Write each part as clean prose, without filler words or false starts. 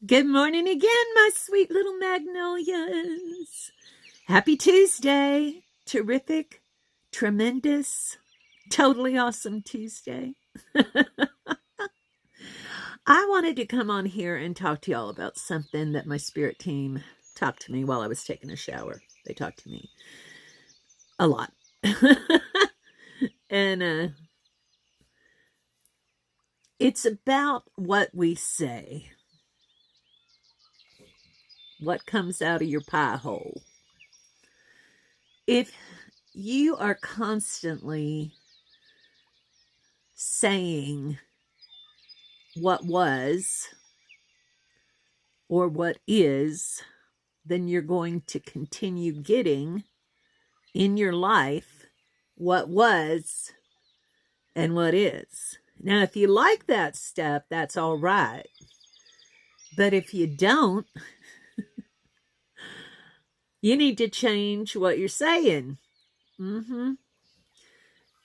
Good morning again, my sweet little magnolias. Happy Tuesday. Terrific, tremendous, totally awesome Tuesday. I wanted to come on here and talk to y'all about something that my spirit team talked to me while I was taking a shower. They talked to me a lot. and it's about what we say. What comes out of your pie hole? If you are constantly saying what was or what is, then you're going to continue getting in your life what was and what is. Now, if you like that stuff, that's all right. But if you don't, you need to change what you're saying.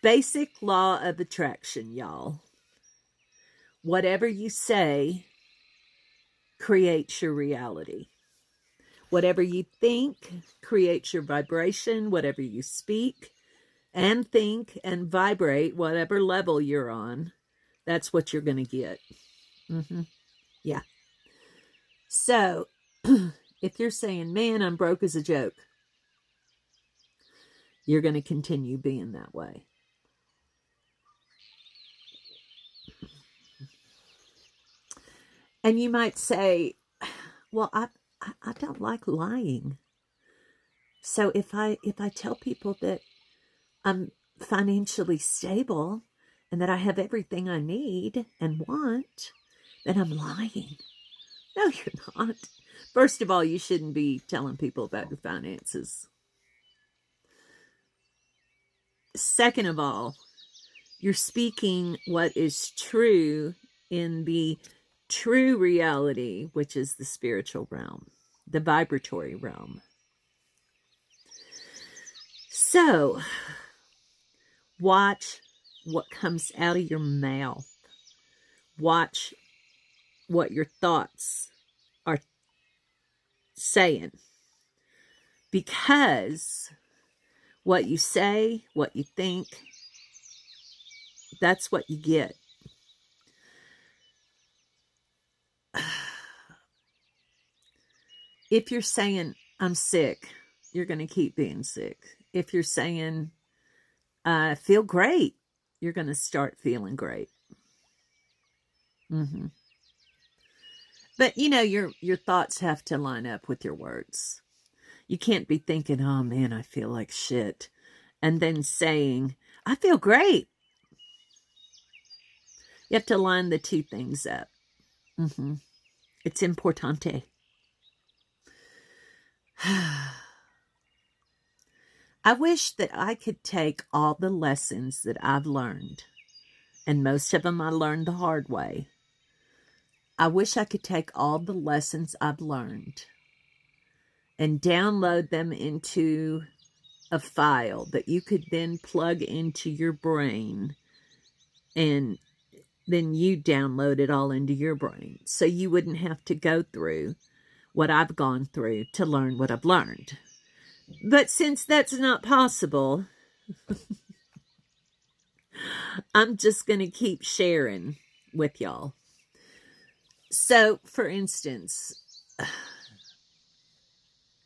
Basic law of attraction, y'all. Whatever you say creates your reality. Whatever you think creates your vibration. Whatever you speak and think and vibrate, whatever level you're on, that's what you're going to get. Yeah. So if you're saying, man, I'm broke as a joke, you're going to continue being that way. And you might say, well, I don't like lying. So if I tell people that I'm financially stable and that I have everything I need and want, then I'm lying. No, you're not. First of all, you shouldn't be telling people about your finances. Second of all, you're speaking what is true in the true reality, which is the spiritual realm, the vibratory realm. So, watch what comes out of your mouth. Watch what your thoughts are saying. Because what you say, what you think, that's what you get. If you're saying, I'm sick, you're going to keep being sick. If you're saying, I feel great, you're going to start feeling great. But, your thoughts have to line up with your words. You can't be thinking, oh man, I feel like shit, and then saying, I feel great. You have to line the two things up. It's importante. I wish that I could take all the lessons that I've learned, and most of them I learned the hard way. I wish I could take all the lessons I've learned and download them into a file that you could then plug into your brain, and then you download it all into your brain. So you wouldn't have to go through what I've gone through to learn what I've learned. But since that's not possible, I'm just going to keep sharing with y'all. So, for instance,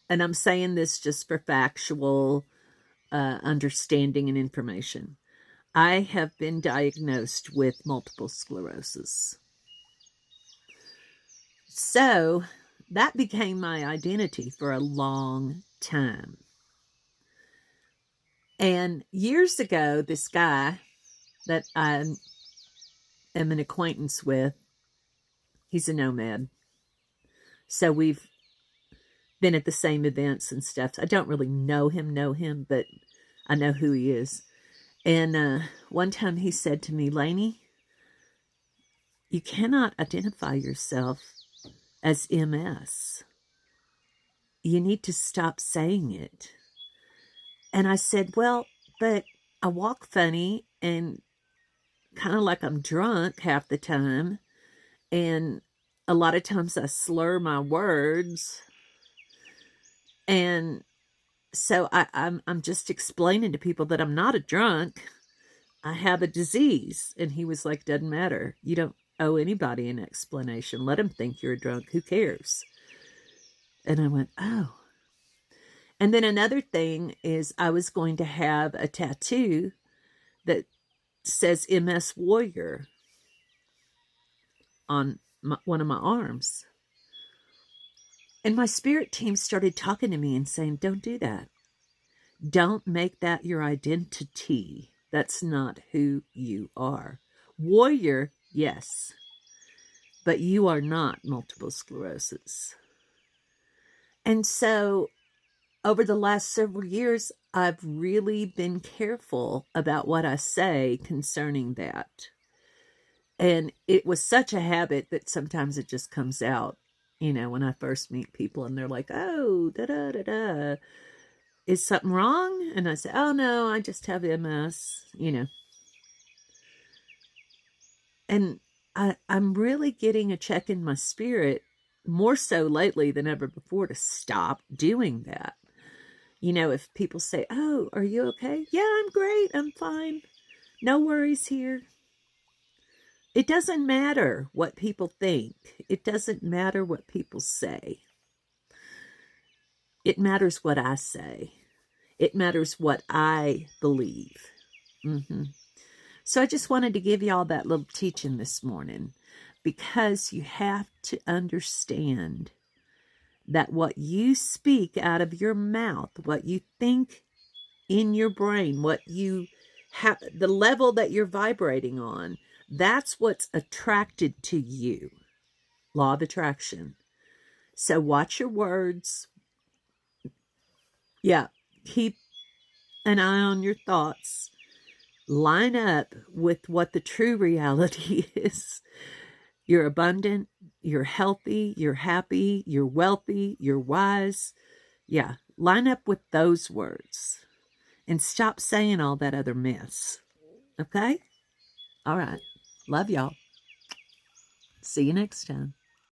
and I'm saying this just for factual understanding and information, I have been diagnosed with multiple sclerosis. So, that became my identity for a long time. And years ago, this guy that I am an acquaintance with, he's a nomad. So we've been at the same events and stuff. I don't really know him, but I know who he is. And one time he said to me, Lainey, you cannot identify yourself as MS. You need to stop saying it. And I said, well, but I walk funny and kind of like I'm drunk half the time. And a lot of times I slur my words. And so I'm just explaining to people that I'm not a drunk. I have a disease. And he was like, doesn't matter. You don't owe anybody an explanation. Let them think you're a drunk. Who cares? And I went, oh. And then another thing is I was going to have a tattoo that says MS Warrior on one of my arms. And my spirit team started talking to me and saying, don't do that. Don't make that your identity. That's not who you are. Warrior, yes, but you are not multiple sclerosis. And so over the last several years, I've really been careful about what I say concerning that. And it was such a habit that sometimes it just comes out, you know, when I first meet people and they're like, oh, da-da-da-da. Is something wrong? And I say, oh, no, I just have MS, you know. And I'm really getting a check in my spirit, more so lately than ever before, to stop doing that. You know, if people say, oh, are you okay? Yeah, I'm great. I'm fine. No worries here. It doesn't matter what people think. It doesn't matter what people say. It matters what I say. It matters what I believe. So I just wanted to give y'all that little teaching this morning, because you have to understand that what you speak out of your mouth, what you think in your brain, what you have, the level that you're vibrating on, that's what's attracted to you. Law of attraction. So watch your words. Yeah, keep an eye on your thoughts. Line up with what the true reality is. You're abundant, you're healthy, you're happy, you're wealthy, you're wise. Yeah, line up with those words and stop saying all that other mess. Okay? All right. Love y'all. See you next time.